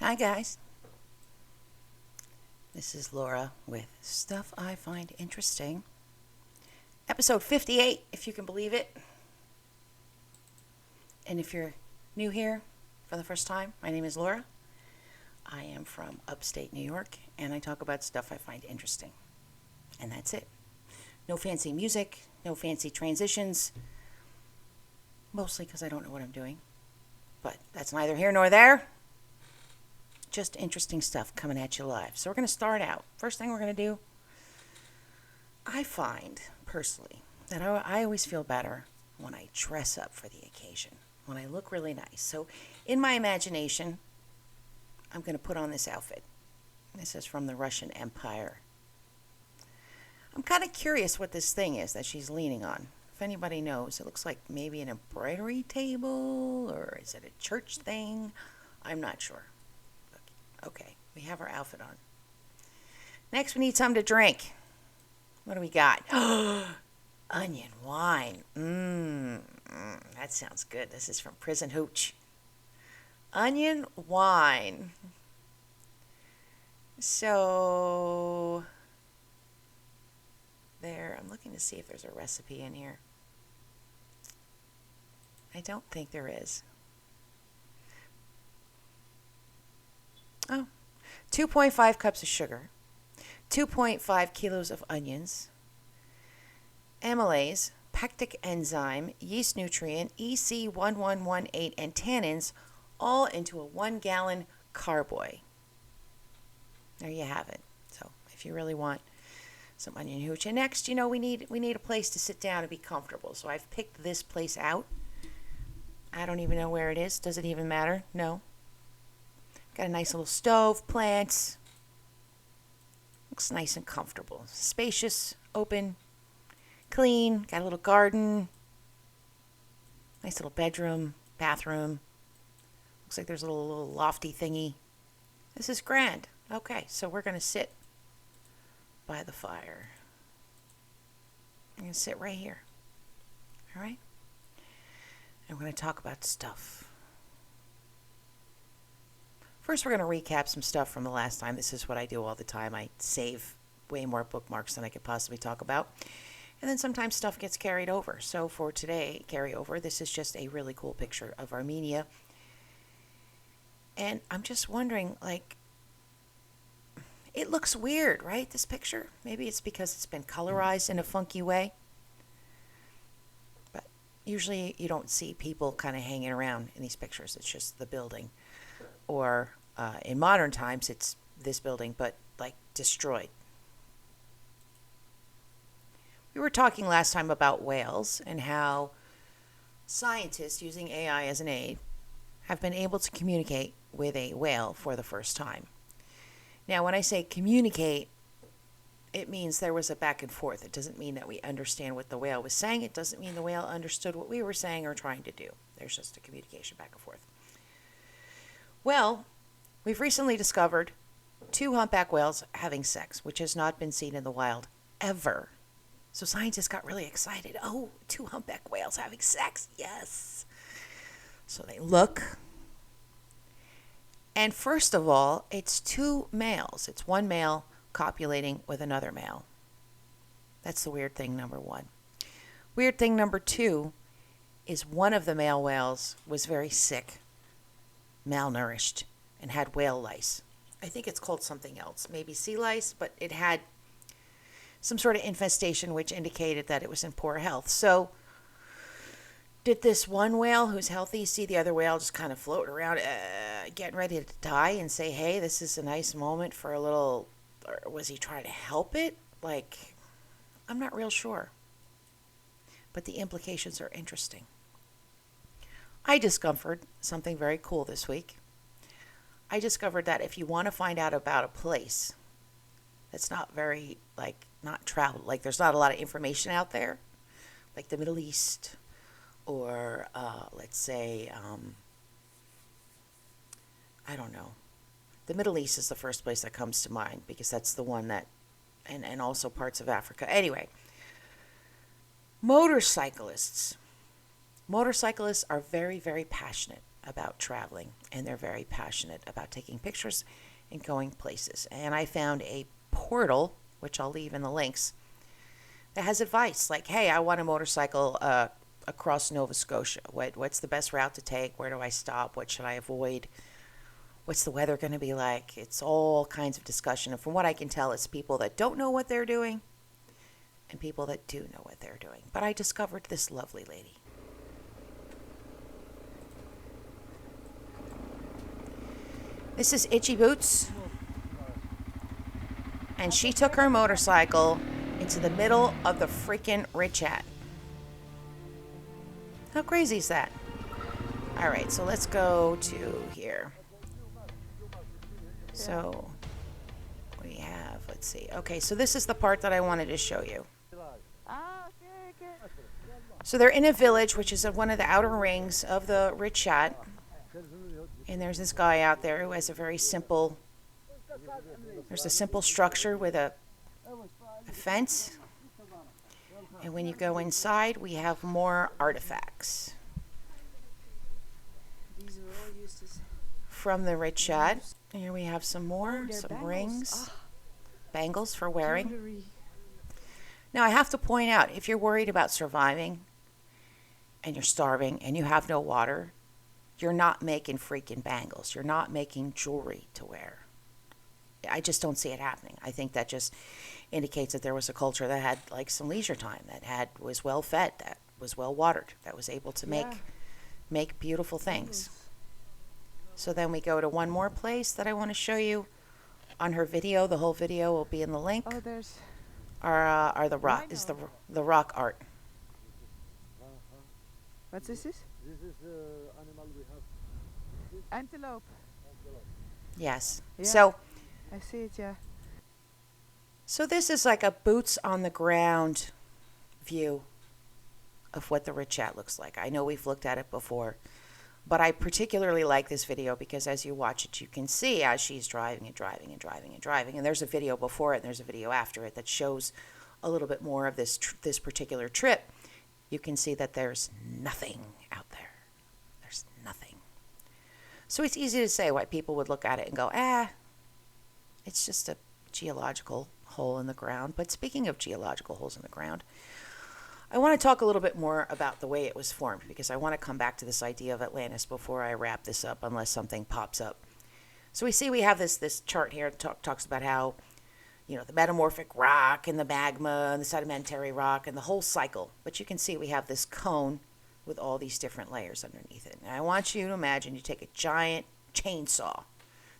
Hi, guys. This is Laura with Stuff I Find Interesting. Episode 58, if you can believe it. And if you're new here for the first time, my name is Laura. I am from upstate New York, and I talk about stuff I find interesting. And that's it. No fancy music, no fancy transitions. Mostly because I don't know what I'm doing. But that's neither here nor there. Just interesting stuff coming at you live. So we're going to start out. First thing we're going to do, I find, personally, that I always feel better when I dress up for the occasion, when I look really nice. So in my imagination, I'm going to put on this outfit. This is from the Russian Empire. I'm kind of curious what this thing is that she's leaning on. If anybody knows, it looks like maybe an embroidery table, or is it a church thing? I'm not sure. Okay, we have our outfit on. Next, we need something to drink. What do we got? Onion wine. That sounds good. This is from Prison Hooch. Onion wine. So, there, I'm looking to see if there's a recipe in here. I don't think there is. Oh, 2.5 cups of sugar, 2.5 kilos of onions, amylase, pectic enzyme, yeast nutrient, EC1118, and tannins, all into a 1-gallon carboy. There you have it. So if you really want some onion hooch. And next, we need a place to sit down and be comfortable. So I've picked this place out. I don't even know where it is. Does it even matter? No. Got a nice little stove, plants. Looks nice and comfortable. Spacious, open, clean. Got a little garden. Nice little bedroom, bathroom. Looks like there's a little lofty thingy. This is grand. Okay, so we're going to sit by the fire. I'm going to sit right here. All right? And we're going to talk about stuff. First, we're going to recap some stuff from the last time. This is what I do all the time. I save way more bookmarks than I could possibly talk about. And then sometimes stuff gets carried over. So for today, carryover, this is just a really cool picture of Armenia. And I'm just wondering, it looks weird, right, this picture? Maybe it's because it's been colorized in a funky way. But usually you don't see people kind of hanging around in these pictures. It's just the building. Or in modern times, it's this building, but destroyed. We were talking last time about whales and how scientists using AI as an aid have been able to communicate with a whale for the first time. Now, when I say communicate, it means there was a back and forth. It doesn't mean that we understand what the whale was saying. It doesn't mean the whale understood what we were saying or trying to do. There's just a communication back and forth. Well, we've recently discovered 2 humpback whales having sex, which has not been seen in the wild ever. So scientists got really excited. Oh, 2 humpback whales having sex. Yes. So they look. And first of all, it's 2 males. It's 1 male copulating with another male. That's the weird thing, number 1. Weird thing number 2 is one of the male whales was very sick, malnourished, and had whale lice. I think it's called something else, maybe sea lice, but it had some sort of infestation which indicated that it was in poor health. So did this one whale who's healthy see the other whale just kind of float around getting ready to die and say, hey, this is a nice moment for a little, or was he trying to help it? I'm not real sure. But the implications are interesting. I discovered something very cool this week. I discovered that if you want to find out about a place that's not very, not traveled, there's not a lot of information out there, like the Middle East, or let's say, I don't know. The Middle East is the first place that comes to mind because that's the one that, and also parts of Africa. Anyway, motorcyclists. Motorcyclists are very, very passionate about traveling, and they're very passionate about taking pictures and going places. And I found a portal, which I'll leave in the links, that has advice like, hey, I want a motorcycle across Nova Scotia. What's the best route to take? Where do I stop? What should I avoid? What's the weather going to be like? It's all kinds of discussion. And from what I can tell, it's people that don't know what they're doing and people that do know what they're doing. But I discovered this lovely lady. This is Itchy Boots. And she took her motorcycle into the middle of the freaking Richat. How crazy is that? All right, so let's go to here. So we have, let's see. Okay, so this is the part that I wanted to show you. So they're in a village, which is one of the outer rings of the Richat. And there's this guy out there who has a very simple, there's a simple structure with a fence. And when you go inside, we have more artifacts from the Richat. Here we have some more, some rings, bangles for wearing. Now I have to point out, if you're worried about surviving and you're starving and you have no water, you're not making freaking bangles. You're not making jewelry to wear. I just don't see it happening. I think that just indicates that there was a culture that had like some leisure time, that was well fed, that was well watered, that was able to make beautiful things. So then we go to one more place that I want to show you on her video. The whole video will be in the link. Oh, there's are the rock is the rock art. What's this? This is animal we have. Antelope. Yes. Yeah. So I see it, yeah. So this is like a boots on the ground view of what the Richat looks like. I know we've looked at it before, but I particularly like this video because as you watch it, you can see as she's driving and driving and driving and driving. And there's a video before it and there's a video after it that shows a little bit more of this particular trip. You can see that there's nothing out there. There's nothing. So it's easy to say why people would look at it and go, it's just a geological hole in the ground. But speaking of geological holes in the ground, I want to talk a little bit more about the way it was formed because I want to come back to this idea of Atlantis before I wrap this up unless something pops up. So we see we have this chart here that talks about how, the metamorphic rock and the magma and the sedimentary rock and the whole cycle. But you can see we have this cone with all these different layers underneath it. And I want you to imagine you take a giant chainsaw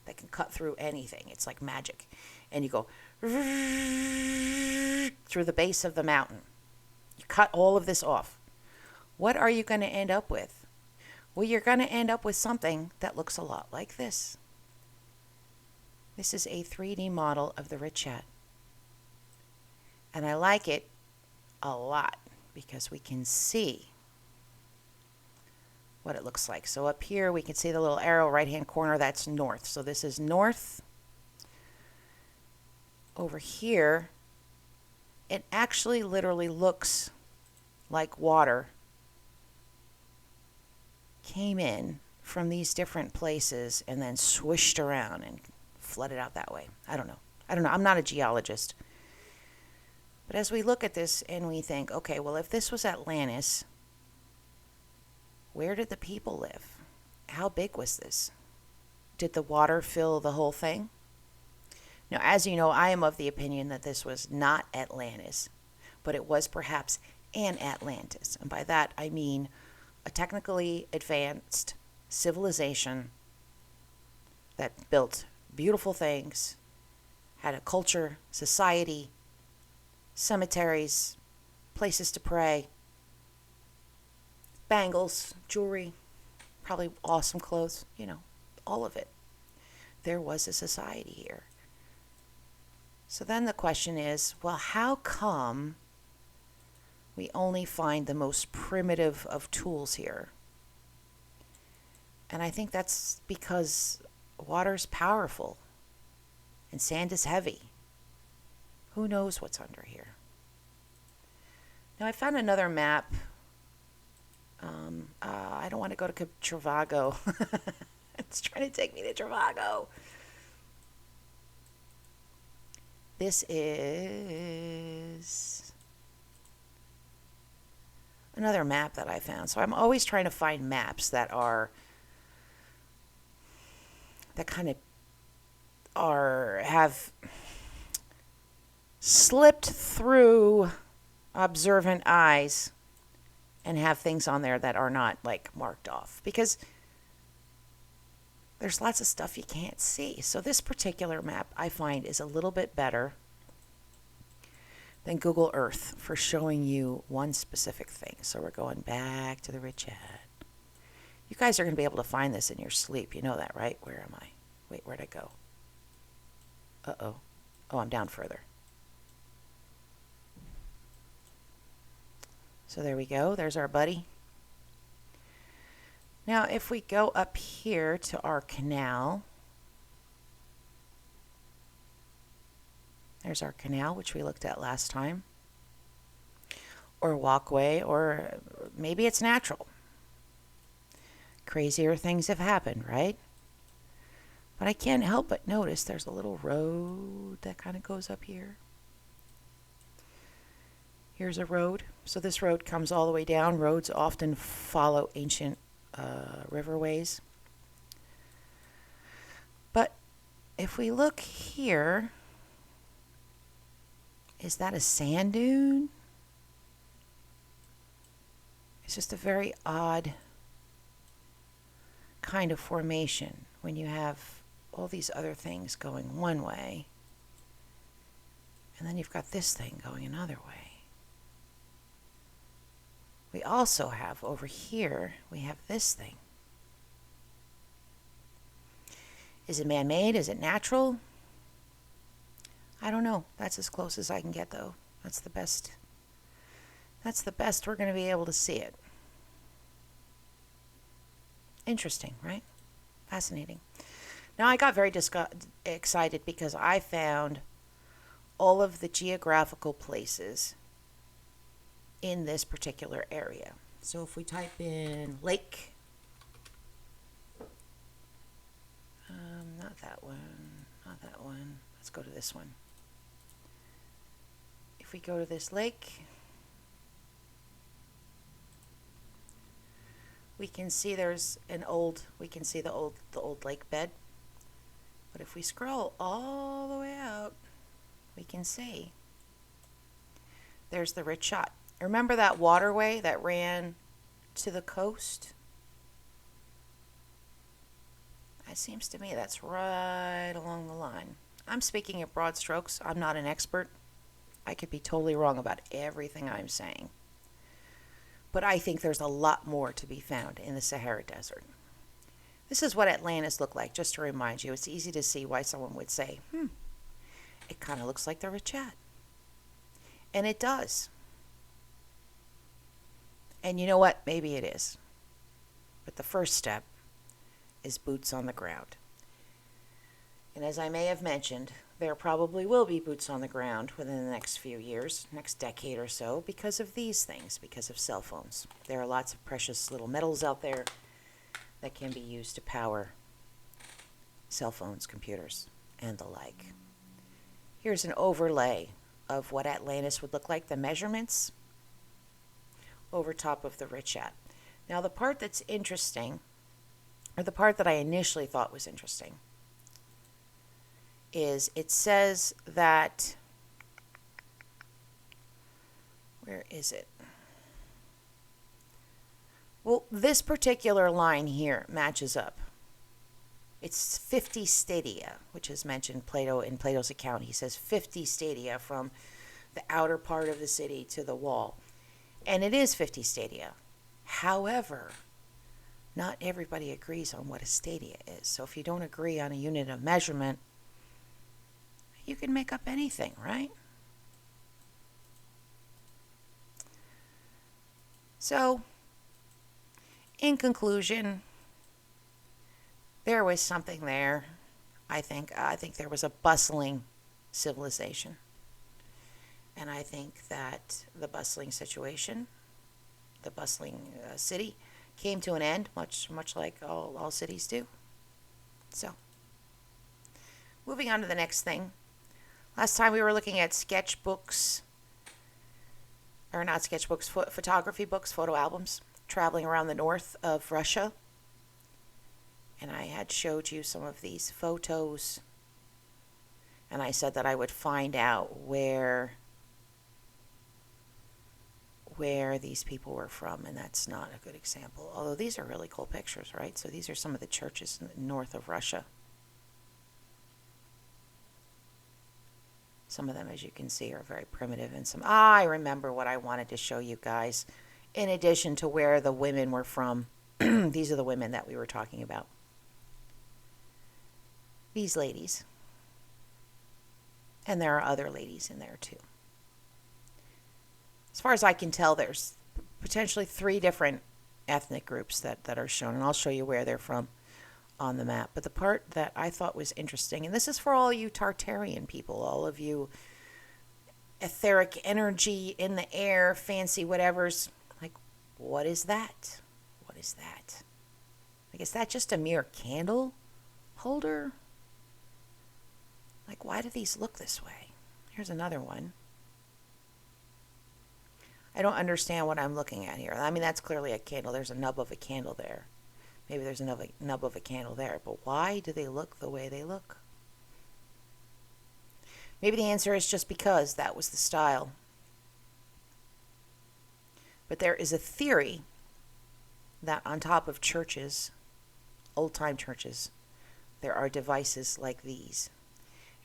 that can cut through anything. It's like magic. And you go through the base of the mountain. You cut all of this off. What are you going to end up with? Well, you're going to end up with something that looks a lot like this. This is a 3D model of the Richat. And I like it a lot because we can see what it looks like. So up here we can see the little arrow right-hand corner, that's north. So this is north. Over here, it actually literally looks like water came in from these different places and then swished around and flooded out that way. I don't know. I'm not a geologist. But as we look at this and we think, okay, well, if this was Atlantis, where did the people live? How big was this? Did the water fill the whole thing? Now, as you know, I am of the opinion that this was not Atlantis, but it was perhaps an Atlantis. And by that, I mean a technically advanced civilization that built beautiful things, had a culture, society, cemeteries, places to pray, bangles, jewelry, probably awesome clothes, all of it. There was a society here. So then the question is, well, how come we only find the most primitive of tools here? And I think that's because water's powerful and sand is heavy. Who knows what's under here? Now I found another map I don't want to go to Travago. It's trying to take me to Travago. This is another map that I found. So I'm always trying to find maps that kind of have slipped through observant eyes and have things on there that are not like marked off, because there's lots of stuff you can't see. So this particular map I find is a little bit better than Google Earth for showing you one specific thing. So we're going back to the rich hat. You guys are going to be able to find this in your sleep. You know that, right? Where am I? Wait, where'd I go? Uh-oh. Oh, I'm down further. So there we go. There's our buddy. Now, if we go up here to our canal, there's our canal, which we looked at last time, or walkway, or maybe it's natural. Crazier things have happened, right? But I can't help but notice there's a little road that kind of goes up here. Here's a road. So this road comes all the way down. Roads often follow ancient riverways. But if we look here, is that a sand dune? It's just a very odd kind of formation when you have all these other things going one way, and then you've got this thing going another way. We also have over here, we have this thing. Is it man-made? Is it natural? I don't know. That's as close as I can get, though. That's the best. That's the best we're going to be able to see it. Interesting, right? Fascinating. Now, I got very excited because I found all of the geographical places in this particular area. So if we type in lake, not that one, not that one. Let's go to this one. If we go to this lake, we can see there's we can see the old lake bed. But if we scroll all the way out, we can see there's the rich shot. Remember that waterway that ran to the coast? It seems to me that's right along the line. I'm speaking in broad strokes. I'm not an expert. I could be totally wrong about everything I'm saying. But I think there's a lot more to be found in the Sahara Desert. This is what Atlantis looked like, just to remind you. It's easy to see why someone would say, it kind of looks like the Richat. And it does. And you know what? Maybe it is. But the first step is boots on the ground. And as I may have mentioned, there probably will be boots on the ground within the next few years, next decade or so, because of these things, because of cell phones. There are lots of precious little metals out there that can be used to power cell phones, computers, and the like. Here's an overlay of what Atlantis would look like, the measurements over top of the Richat. Now, the part that's interesting, or the part that I initially thought was interesting, is it says that, where is it? Well, this particular line here matches up. It's 50 stadia, which is mentioned in Plato's account. He says 50 stadia from the outer part of the city to the wall. And it is 50 stadia. However, not everybody agrees on what a stadia is. So if you don't agree on a unit of measurement, you can make up anything, right? So, in conclusion, there was something there. I think there was a bustling civilization. And I think that the bustling situation the bustling city came to an end, much like all cities do. So, moving on to the next thing. Last time we were looking at sketchbooks, or not sketchbooks, photography books, photo albums, traveling around the north of Russia. And I had showed you some of these photos. And I said that I would find out where these people were from, and that's not a good example. Although these are really cool pictures, right? So these are some of the churches in the north of Russia. Some of them, as you can see, are very primitive, and some... I remember what I wanted to show you guys. In addition to where the women were from, these are the women that we were talking about. These ladies. And there are other ladies in there too. As far as I can tell, there's potentially 3 different ethnic groups that are shown, and I'll show you where they're from on the map. But the part that I thought was interesting, and this is for all you Tartarian people, all of you etheric energy in the air, fancy whatevers, like, what is that? What is that? Like, is that just a mere candle holder? Like, why do these look this way? Here's another one. I don't understand what I'm looking at here. I mean, that's clearly a candle. There's a nub of a candle there. Maybe there's another nub of a candle there. But why do they look the way they look? Maybe the answer is just because that was the style. But there is a theory that on top of churches, old-time churches, there are devices like these.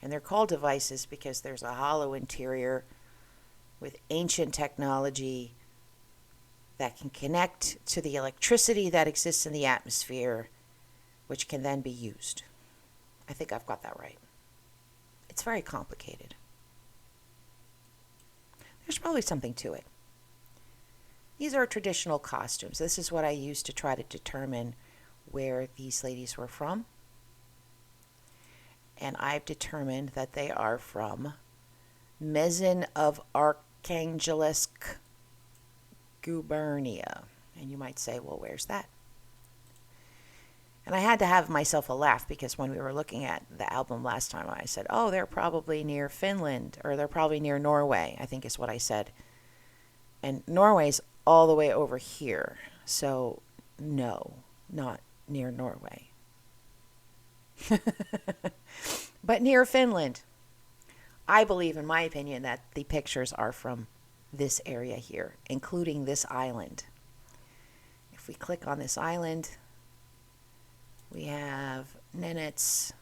And they're called devices because there's a hollow interior with ancient technology that can connect to the electricity that exists in the atmosphere, which can then be used. I think I've got that right. It's very complicated. There's probably something to it. These are traditional costumes. This is what I used to try to determine where these ladies were from. And I've determined that they are from Mezin of Archangelisk Gubernia. And you might say, well, where's that? And I had to have myself a laugh because when we were looking at the album last time, I said, oh, they're probably near Finland, or they're probably near Norway, I think is what I said. And Norway's all the way over here. So, no, not near Norway. But near Finland. I believe, in my opinion, that the pictures are from this area here, including this island. If we click on this island, we have Nenets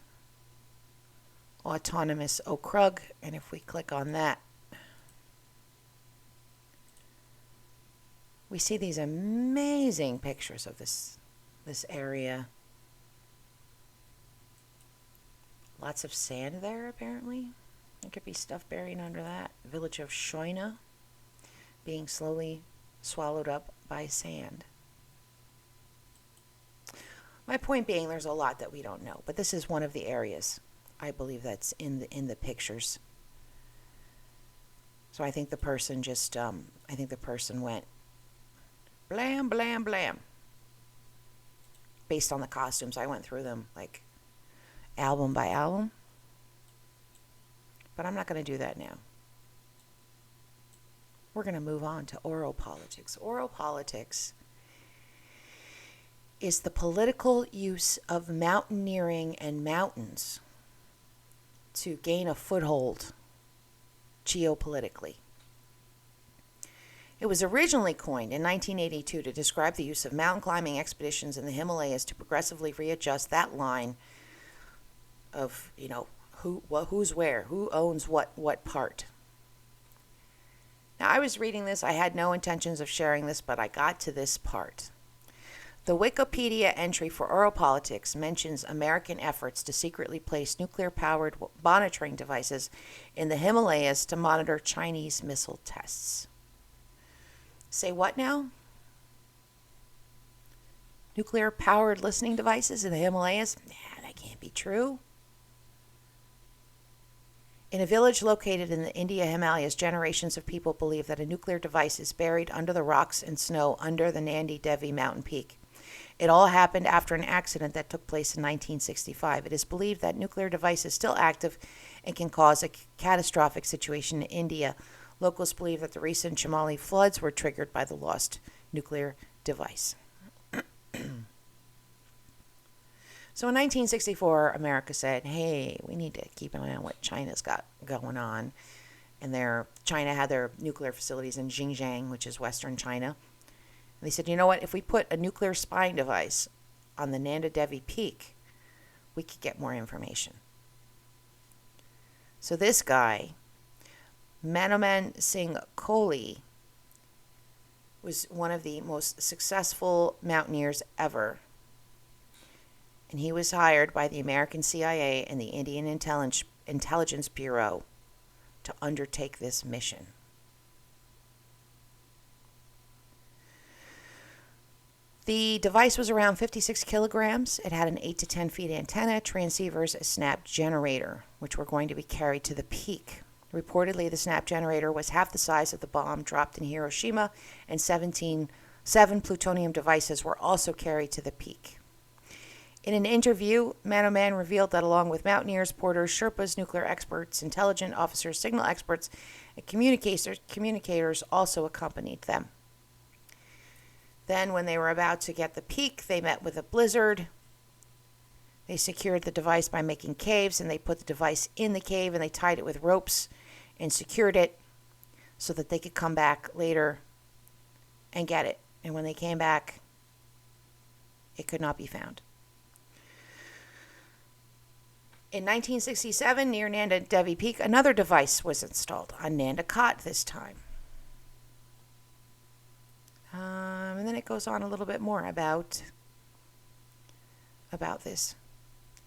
Autonomous Okrug, and if we click on that, we see these amazing pictures of this area. Lots of sand there, apparently. There could be stuff buried under that. Village of Shoina being slowly swallowed up by sand. My point being, there's a lot that we don't know, but this is one of the areas I believe that's in the pictures. So I think the person just went blam blam blam. Based on the costumes, I went through them like album by album. But I'm not going to do that now. We're going to move on to oropolitics. Oropolitics is the political use of mountaineering and mountains to gain a foothold geopolitically. It was originally coined in 1982 to describe the use of mountain climbing expeditions in the Himalayas to progressively readjust that line of, who's where, who owns what part. Now, I was reading this. I had no intentions of sharing this, but I got to this part. The Wikipedia entry for oropolitics mentions American efforts to secretly place nuclear-powered monitoring devices in the Himalayas to monitor Chinese missile tests. Say what now? Nuclear-powered listening devices in the Himalayas? Nah, that can't be true. In a village located in the India Himalayas, generations of people believe that a nuclear device is buried under the rocks and snow under the Nandi Devi mountain peak. It all happened after an accident that took place in 1965. It is believed that nuclear device is still active and can cause a catastrophic situation in India. Locals believe that the recent Chamali floods were triggered by the lost nuclear device. So in 1964, America said, hey, we need to keep an eye on what China's got going on. And China had their nuclear facilities in Xinjiang, which is western China. And they said, you know what, if we put a nuclear spying device on the Nanda Devi Peak, we could get more information. So this guy, Manoman Singh Kohli, was one of the most successful mountaineers ever. And he was hired by the American CIA and the Indian Intelligence Bureau to undertake this mission. The device was around 56 kilograms. It had an 8 to 10 feet antenna, transceivers, a snap generator, which were going to be carried to the peak. Reportedly, the snap generator was half the size of the bomb dropped in Hiroshima, and 7 plutonium devices were also carried to the peak. In an interview, Manoman revealed that along with mountaineers, porters, Sherpas, nuclear experts, intelligence officers, signal experts, and communicators also accompanied them. Then, when they were about to get the peak, they met with a blizzard. They secured the device by making caves, and they put the device in the cave, and they tied it with ropes and secured it so that they could come back later and get it. And when they came back, it could not be found. In 1967, near Nanda Devi Peak, another device was installed on Nanda Khat this time. And then it goes on a little bit more about this.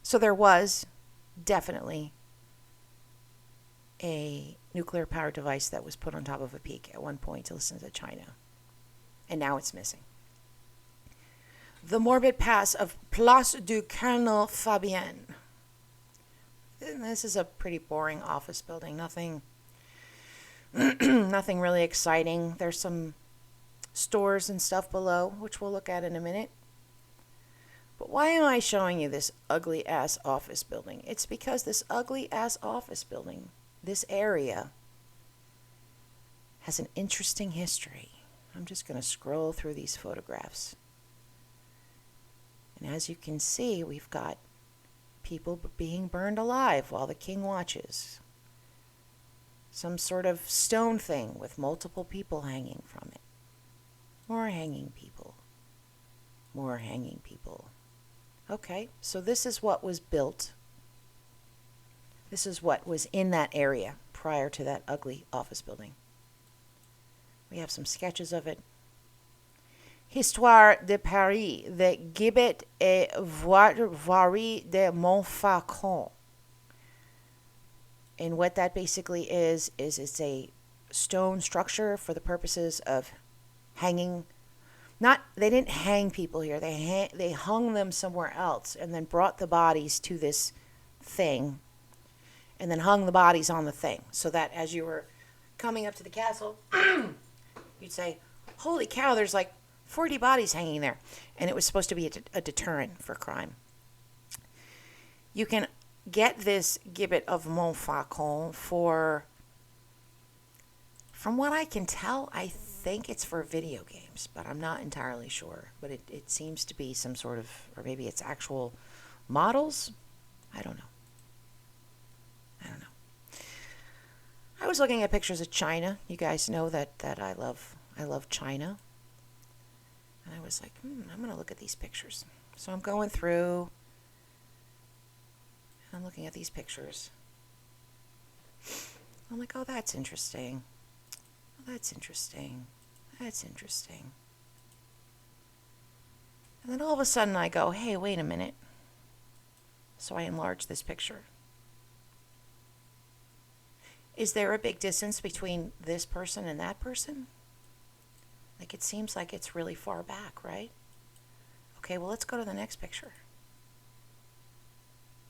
So there was definitely a nuclear-powered device that was put on top of a peak at one point to listen to China. And now it's missing. The morbid pass of Place du Colonel Fabien. This is a pretty boring office building. Nothing really exciting. There's some stores and stuff below, which we'll look at in a minute. But why am I showing you this ugly-ass office building? It's because this ugly-ass office building, this area, has an interesting history. I'm just going to scroll through these photographs. And as you can see, we've got people being burned alive while the king watches. Some sort of stone thing with multiple people hanging from it. More hanging people. More hanging people. Okay, so this is what was built. This is what was in that area prior to that ugly office building. We have some sketches of it. Histoire de Paris, the gibbet et voirie de Montfaucon. And what that basically is it's a stone structure for the purposes of hanging. They didn't hang people here. They hung them somewhere else and then brought the bodies to this thing and then hung the bodies on the thing so that as you were coming up to the castle, you'd say, holy cow, there's like 40 bodies hanging there. And it was supposed to be a deterrent for crime. You can get this gibbet of Montfaucon for, from what I can tell, I think it's for video games, but I'm not entirely sure. But it seems to be some sort of, or maybe it's actual models. I don't know. I was looking at pictures of China. You guys know that I love China. And I was like, I'm going to look at these pictures. So I'm going through, and I'm looking at these pictures. I'm like, oh, that's interesting. Oh, that's interesting. That's interesting. And then all of a sudden I go, hey, wait a minute. So I enlarge this picture. Is there a big distance between this person and that person? Like, it seems like it's really far back, right? Okay, well, let's go to the next picture.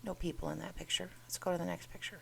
No people in that picture. Let's go to the next picture.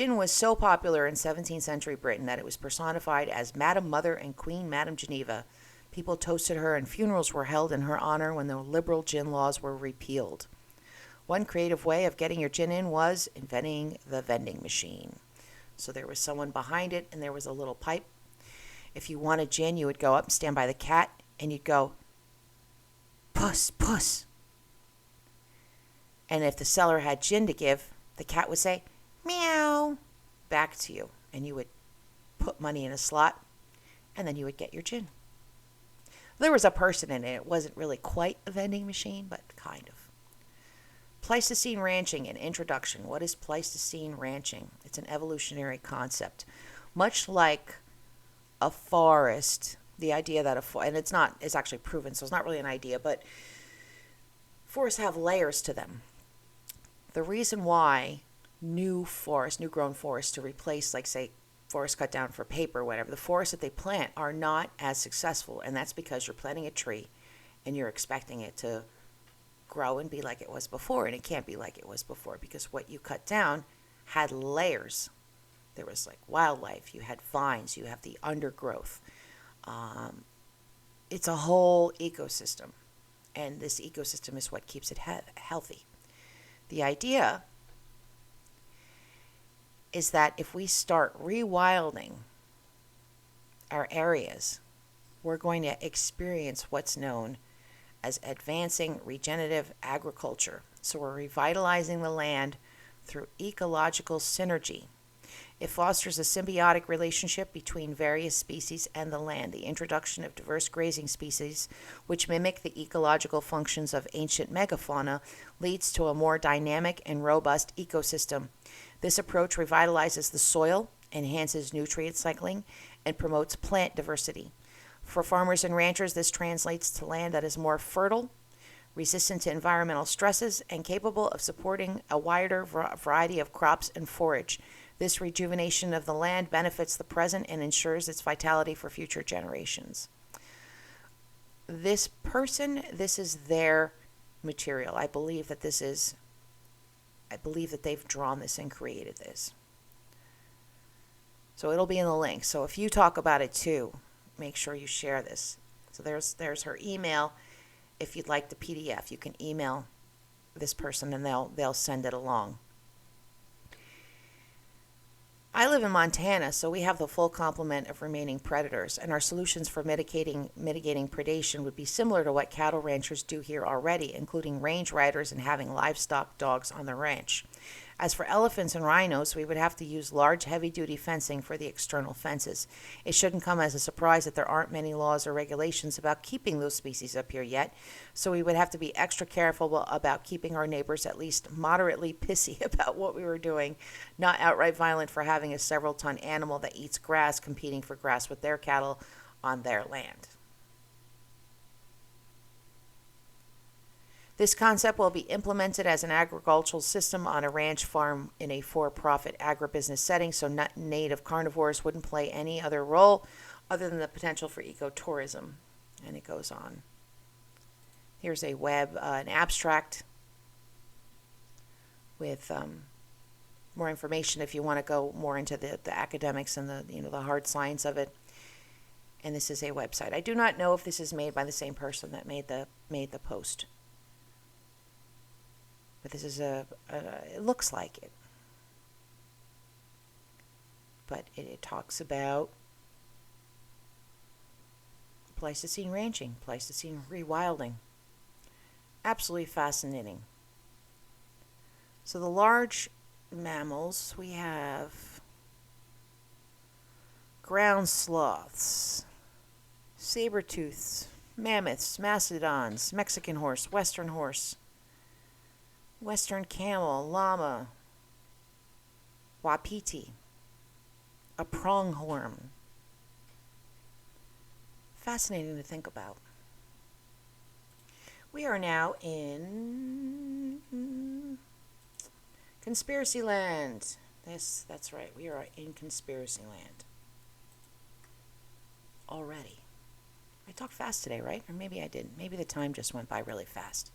Gin was so popular in 17th century Britain that it was personified as Madam Mother and Queen Madam Geneva. People toasted her, and funerals were held in her honor when the liberal gin laws were repealed. One creative way of getting your gin in was inventing the vending machine. So there was someone behind it, and there was a little pipe. If you wanted gin, you would go up and stand by the cat, and you'd go, "Puss, puss." And if the seller had gin to give, the cat would say, "Meow," back to you. And you would put money in a slot, and then you would get your gin. There was a person in it. It wasn't really quite a vending machine, but kind of. Pleistocene ranching, an introduction. What is Pleistocene ranching? It's an evolutionary concept. Much like a forest, the idea that and it's actually proven, so it's not really an idea, but forests have layers to them. The reason why new grown forests to replace, like, say, forests cut down for paper or whatever, the forests that they plant are not as successful, and that's because you're planting a tree and you're expecting it to grow and be like it was before, and it can't be like it was before because what you cut down had layers. There was like wildlife, you had vines, you have the undergrowth. It's a whole ecosystem, and this ecosystem is what keeps it healthy. The idea is that if we start rewilding our areas, we're going to experience what's known as advancing regenerative agriculture. So we're revitalizing the land through ecological synergy. It fosters a symbiotic relationship between various species and the land. The introduction of diverse grazing species, which mimic the ecological functions of ancient megafauna, leads to a more dynamic and robust ecosystem. This approach revitalizes the soil, enhances nutrient cycling, and promotes plant diversity. For farmers and ranchers, this translates to land that is more fertile, resistant to environmental stresses, and capable of supporting a wider variety of crops and forage. This rejuvenation of the land benefits the present and ensures its vitality for future generations. This is their material. I believe that they've drawn this and created this. So it'll be in the link. So if you talk about it too, make sure you share this. So there's her email. If you'd like the PDF, you can email this person and they'll send it along. I live in Montana, so we have the full complement of remaining predators, and our solutions for mitigating predation would be similar to what cattle ranchers do here already, including range riders and having livestock dogs on the ranch. As for elephants and rhinos, we would have to use large, heavy-duty fencing for the external fences. It shouldn't come as a surprise that there aren't many laws or regulations about keeping those species up here yet, so we would have to be extra careful about keeping our neighbors at least moderately pissy about what we were doing, not outright violent for having a several-ton animal that eats grass competing for grass with their cattle on their land. This concept will be implemented as an agricultural system on a ranch farm in a for-profit agribusiness setting, so native carnivores wouldn't play any other role other than the potential for ecotourism. And it goes on. Here's a an abstract with more information if you want to go more into the academics and the hard science of it. And this is a website. I do not know if this is made by the same person that made the post. But this is it looks like it. But it talks about Pleistocene ranching, Pleistocene rewilding. Absolutely fascinating. So the large mammals, we have ground sloths, saber-tooths, mammoths, mastodons, Mexican horse, western camel, llama, wapiti, a pronghorn. Fascinating to think about. We are now in conspiracy land. That's right. We are in conspiracy land already. I talked fast today, right? Or maybe I didn't. Maybe the time just went by really fast.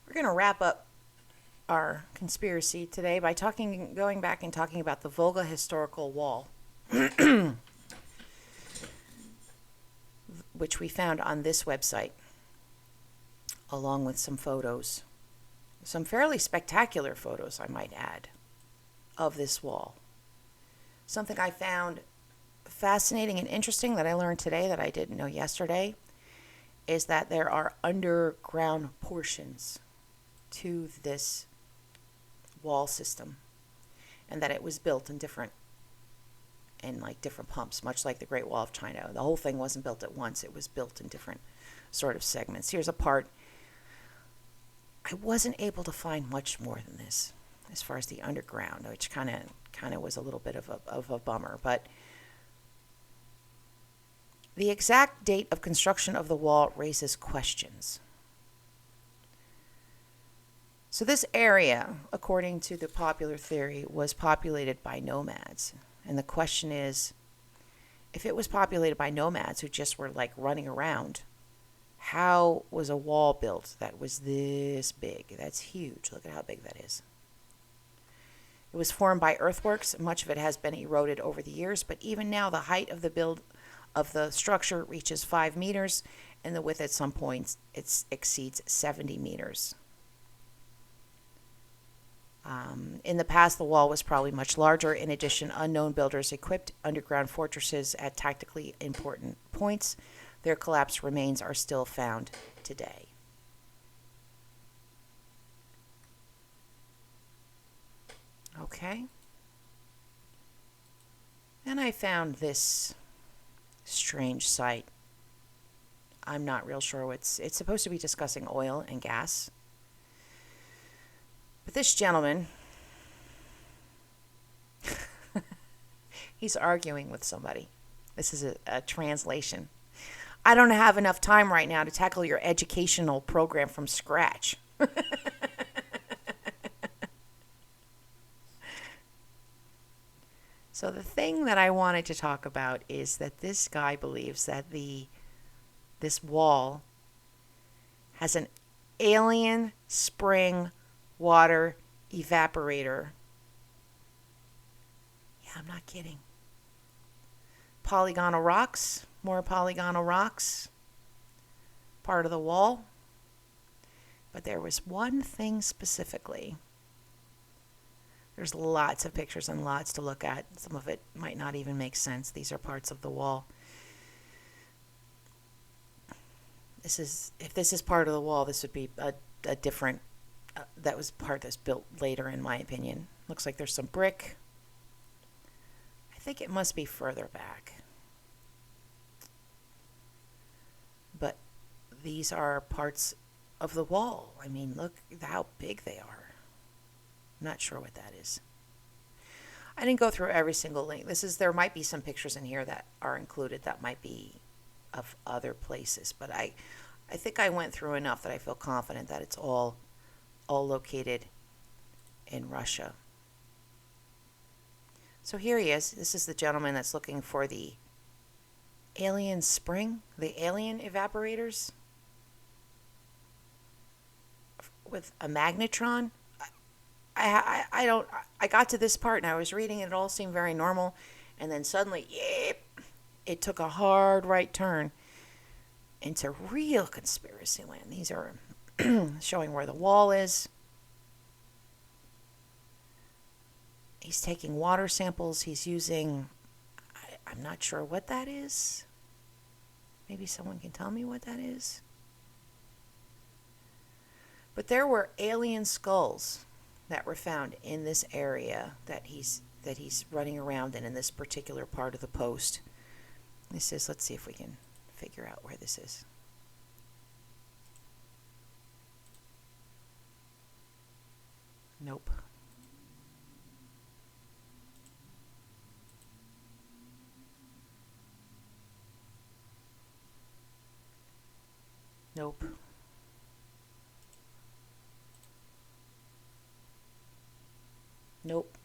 We're going to wrap up our conspiracy today by going back and talking about the Volga historical wall, which we found on this website, along with some photos, some fairly spectacular photos, I might add, of this wall. Something I found fascinating and interesting that I learned today that I didn't know yesterday is that there are underground portions to this wall system, and that it was built in different pumps, much like the Great Wall of China. The whole thing wasn't built at once. It was built in different sort of segments. Here's a part. I wasn't able to find much more than this as far as the underground, which kind of was a little bit of a bummer. But the exact date of construction of the wall raises questions. So this area, according to the popular theory, was populated by nomads. And the question is, if it was populated by nomads who just were like running around, how was a wall built that was this big? That's huge. Look at how big that is. It was formed by earthworks. Much of it has been eroded over the years, but even now the height of the structure reaches 5 meters, and the width at some points exceeds 70 meters. In the past, the wall was probably much larger. In addition, unknown builders equipped underground fortresses at tactically important points. Their collapsed remains are still found today. Okay. And I found this strange site. I'm not real sure it's supposed to be discussing oil and gas. But this gentleman, he's arguing with somebody. This is a translation. I don't have enough time right now to tackle your educational program from scratch. So the thing that I wanted to talk about is that this guy believes that this wall has an alien spring water evaporator. Yeah, I'm not kidding. Polygonal rocks, more polygonal rocks, part of the wall. But there was one thing specifically. There's lots of pictures and lots to look at. Some of it might not even make sense. These are parts of the wall. If this is part of the wall, this would be a different, that was part that's built later, in my opinion. Looks like there's some brick. I think it must be further back. But these are parts of the wall. I mean, look how big they are. I'm not sure what that is. I didn't go through every single link. There might be some pictures in here that are included that might be of other places, but I think I went through enough that I feel confident that it's all located in Russia. So here he is. This is the gentleman that's looking for the alien spring, the alien evaporators with a magnetron. I got to this part and I was reading it all seemed very normal, and then suddenly, it took a hard right turn into real conspiracy land. These are showing where the wall is. He's taking water samples. He's using, I'm not sure what that is. Maybe someone can tell me what that is. But there were alien skulls that were found in this area that he's running around in this particular part of the post. This is, let's see if we can figure out where this is. Nope. Nope. Nope.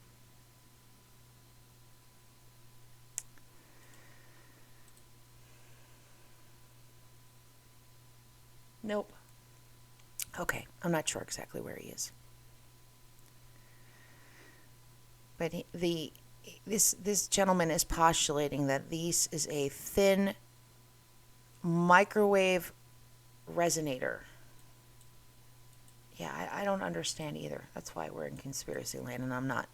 Nope. Okay, I'm not sure exactly where he is. But this gentleman is postulating that this is a thin microwave resonator. Yeah, I don't understand either. That's why we're in conspiracy land, and I'm not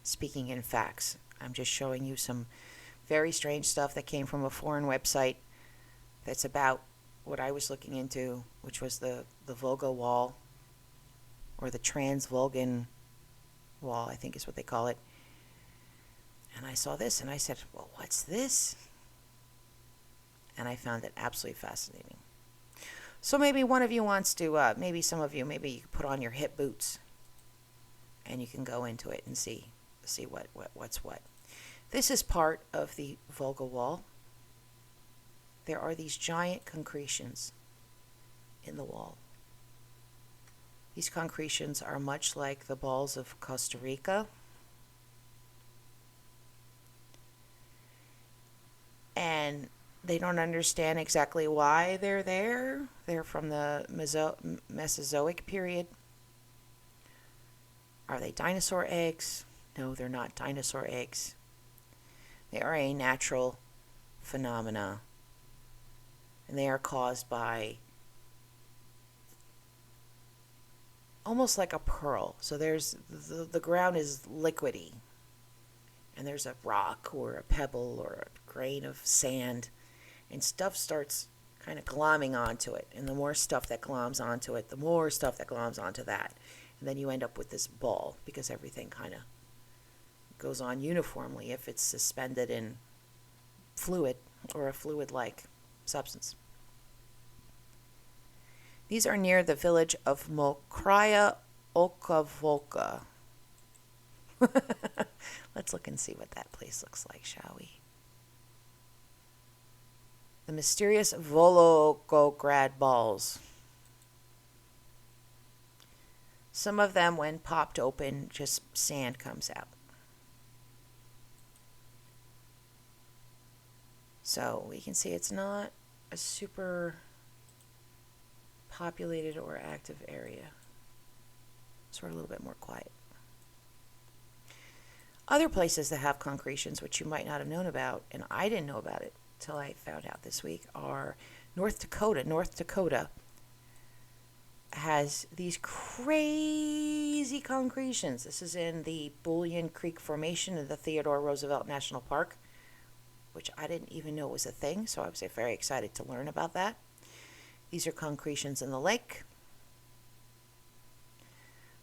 speaking in facts. I'm just showing you some very strange stuff that came from a foreign website that's about what I was looking into, which was the Volga Wall, or the Trans-Volgan Wall, I think is what they call it. And I saw this, and I said, well, what's this? And I found it absolutely fascinating. So maybe one of you wants to, maybe some of you, maybe you put on your hip boots, and you can go into it and see what's what. This is part of the Volga Wall. There are these giant concretions in the wall. These concretions are much like the balls of Costa Rica. And they don't understand exactly why they're there. They're from the Mesozoic period. Are they dinosaur eggs? No, they're not dinosaur eggs. They are a natural phenomena. And they are caused by almost like a pearl. So there's the ground is liquidy. And there's a rock or a pebble or a grain of sand. And stuff starts kind of glomming onto it. And the more stuff that gloms onto it, the more stuff that gloms onto that. And then you end up with this ball, because everything kind of goes on uniformly if it's suspended in fluid or a fluid-like substance. These are near the village of Mokraya Okavolka. Let's look and see what that place looks like, shall we? The mysterious Volgograd balls. Some of them, when popped open, just sand comes out. So we can see it's not a super populated or active area. So we're a little bit more quiet. Other places that have concretions, which you might not have known about, and I didn't know about it till I found out this week, are North Dakota. North Dakota has these crazy concretions. This is in the Bullion Creek Formation of the Theodore Roosevelt National Park, which I didn't even know was a thing, so I was very excited to learn about that. These are concretions in the lake.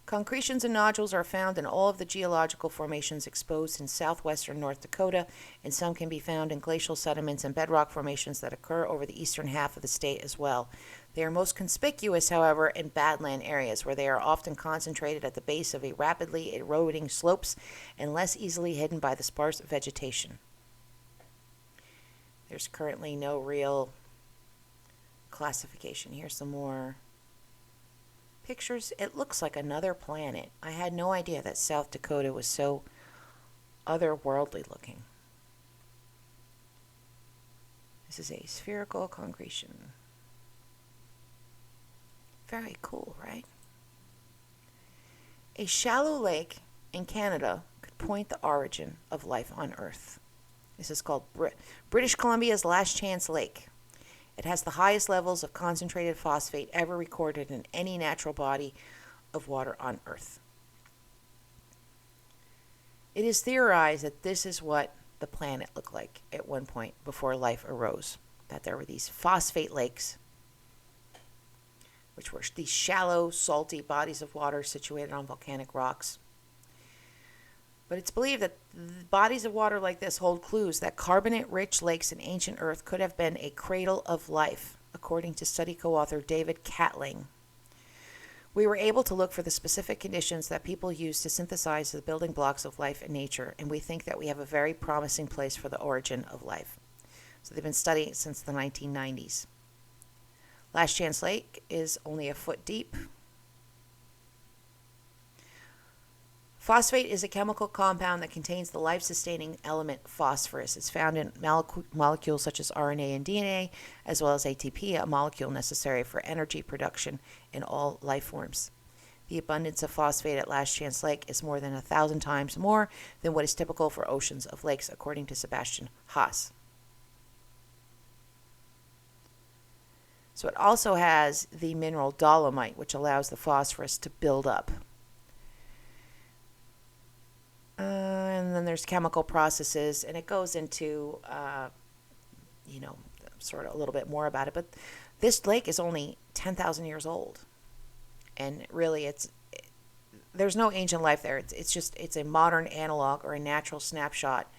Concretions and nodules are found in all of the geological formations exposed in southwestern North Dakota, and some can be found in glacial sediments and bedrock formations that occur over the eastern half of the state as well. They are most conspicuous, however, in badland areas, where they are often concentrated at the base of a rapidly eroding slopes and less easily hidden by the sparse vegetation. There's currently no real classification. Here's some more pictures. It looks like another planet. I had no idea that South Dakota was so otherworldly looking. This is a spherical concretion. Very cool, right? A shallow lake in Canada could point the origin of life on Earth. This is called British Columbia's Last Chance Lake. It has the highest levels of concentrated phosphate ever recorded in any natural body of water on Earth. It is theorized that this is what the planet looked like at one point before life arose. That there were these phosphate lakes, which were these shallow, salty bodies of water situated on volcanic rocks. But it's believed that bodies of water like this hold clues that carbonate-rich lakes in ancient Earth could have been a cradle of life, according to study co-author David Catling. We were able to look for the specific conditions that people use to synthesize the building blocks of life in nature, and we think that we have a very promising place for the origin of life. So they've been studying it since the 1990s. Last Chance Lake is only a foot deep. Phosphate is a chemical compound that contains the life-sustaining element phosphorus. It's found in molecules such as RNA and DNA, as well as ATP, a molecule necessary for energy production in all life forms. The abundance of phosphate at Last Chance Lake is more than 1,000 times more than what is typical for oceans of lakes, according to Sebastian Haas. So it also has the mineral dolomite, which allows the phosphorus to build up. And then there's chemical processes, and it goes into, sort of a little bit more about it. But this lake is only 10,000 years old. And really, there's no ancient life there. It's a modern analog or a natural snapshot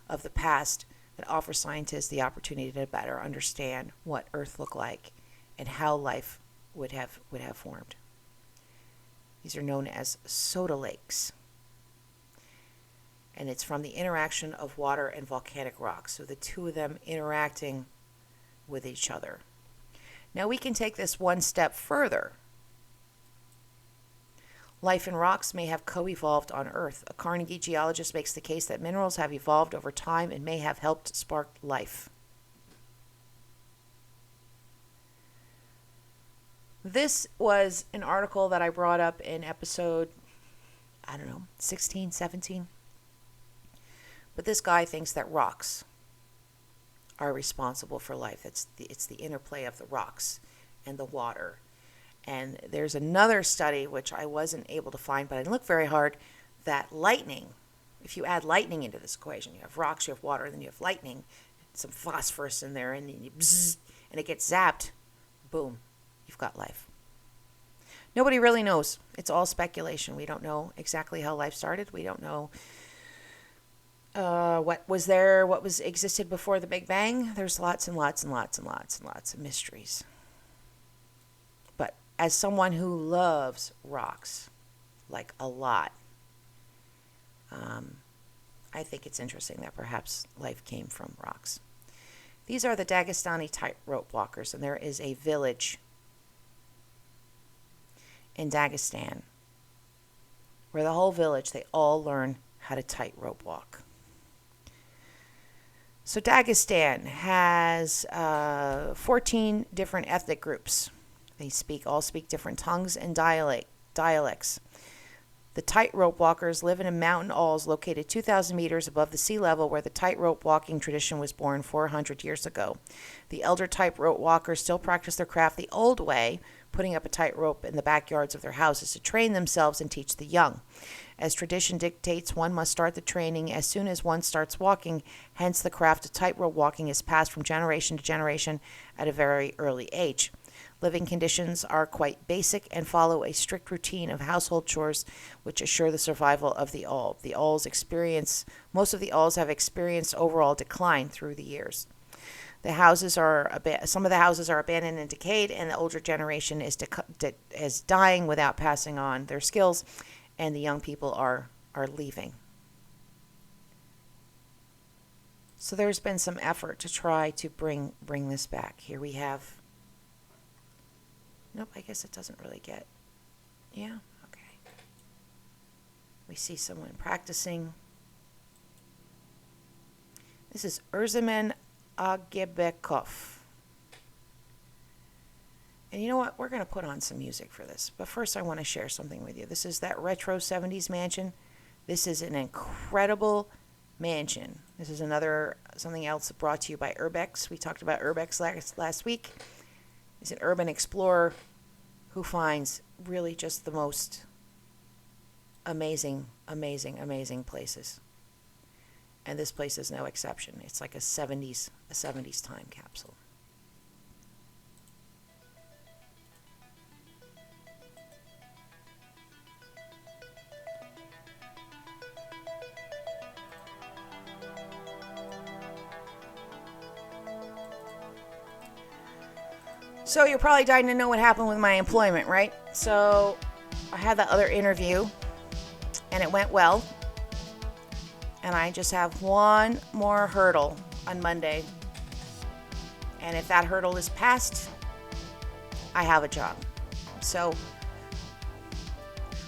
of the past that offers scientists the opportunity to better understand what Earth looked like and how life would have formed. These are known as soda lakes. And it's from the interaction of water and volcanic rocks. So the two of them interacting with each other. Now we can take this one step further. Life in rocks may have co-evolved on Earth. A Carnegie geologist makes the case that minerals have evolved over time and may have helped spark life. This was an article that I brought up in episode, 16, 17. But this guy thinks that rocks are responsible for life. It's the interplay of the rocks and the water. And there's another study, which I wasn't able to find, but I looked very hard, that lightning, if you add lightning into this equation, you have rocks, you have water, and then you have lightning, some phosphorus in there, and then you bzzz, and it gets zapped, boom, you've got life. Nobody really knows. It's all speculation. We don't know exactly how life started. We don't know what was there, what was existed before the Big Bang. There's lots and lots and lots and lots and lots of mysteries. But as someone who loves rocks, like a lot, I think it's interesting that perhaps life came from rocks. These are the Dagestani tightrope walkers, and there is a village in Dagestan where the whole village, they all learn how to tightrope walk. So Dagestan has 14 different ethnic groups. They all speak different tongues and dialects. The tightrope walkers live in mountain alls located 2,000 meters above the sea level, where the tightrope walking tradition was born 400 years ago. The elder tightrope walkers still practice their craft the old way, putting up a tightrope in the backyards of their houses to train themselves and teach the young. As tradition dictates, one must start the training as soon as one starts walking. Hence, the craft of tightrope walking is passed from generation to generation at a very early age. Living conditions are quite basic and follow a strict routine of household chores which assure the survival of the all. Most of the alls have experienced overall decline through the years. Some of the houses are abandoned and decayed, and the older generation is dying without passing on their skills, and the young people are leaving. So there's been some effort to try to bring this back. Here we have. Nope, I guess it doesn't really get. Yeah, okay. We see someone practicing. This is Erzaman Agebekov. And you know what? We're going to put on some music for this. But first I want to share something with you. This is that retro 70s mansion. This is an incredible mansion. This is something else brought to you by Urbex. We talked about Urbex last week. He's an urban explorer who finds really just the most amazing, amazing, amazing places. And this place is no exception. It's like a 70s time capsule. So you're probably dying to know what happened with my employment, right? So I had that other interview, and it went well. And I just have one more hurdle on Monday. And if that hurdle is passed, I have a job. So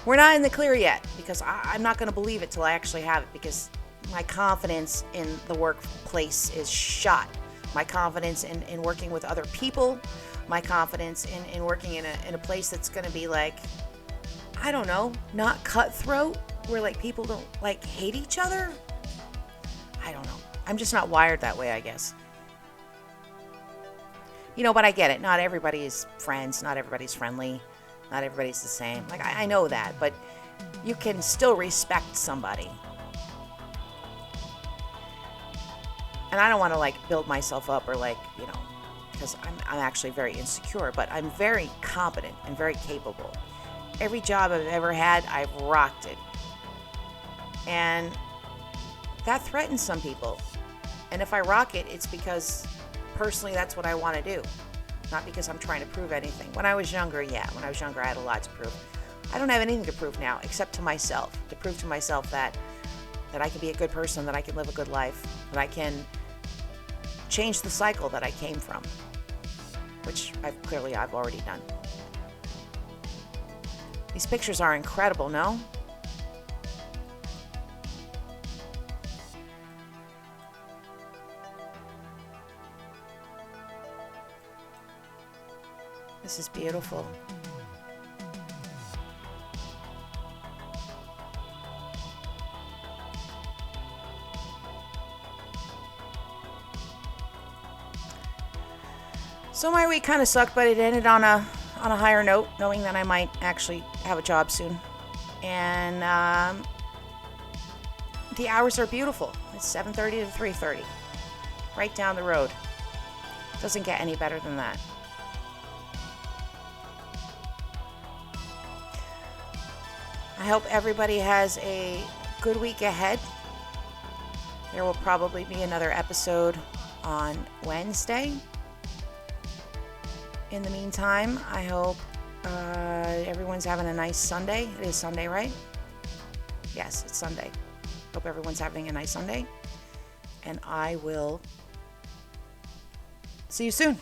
we're not in the clear yet, because I'm not going to believe it till I actually have it, because my confidence in the workplace is shot. My confidence in working with other people, my confidence in working in a place that's going to be like I don't know, not cutthroat, where like people don't like hate each other. I don't know. I'm just not wired that way, I guess. But I get it. Not everybody is friends. Not everybody's friendly. Not everybody's the same. Like, I know that, but you can still respect somebody. And I don't want to, like, build myself up or, like, because I'm actually very insecure, but I'm very competent and very capable. Every job I've ever had, I've rocked it. And that threatens some people. And if I rock it, it's because personally that's what I want to do. Not because I'm trying to prove anything. When I was younger, I had a lot to prove. I don't have anything to prove now except to myself. To prove to myself that I can be a good person, that I can live a good life, that I can change the cycle that I came from, which I've already done. These pictures are incredible, no? This is beautiful. So my week kind of sucked, but it ended on a higher note, knowing that I might actually have a job soon. And the hours are beautiful. It's 7:30 to 3:30, right down the road. Doesn't get any better than that. I hope everybody has a good week ahead. There will probably be another episode on Wednesday. In the meantime, I hope everyone's having a nice Sunday. It is Sunday, right? Yes, it's Sunday. Hope everyone's having a nice Sunday. And I will see you soon.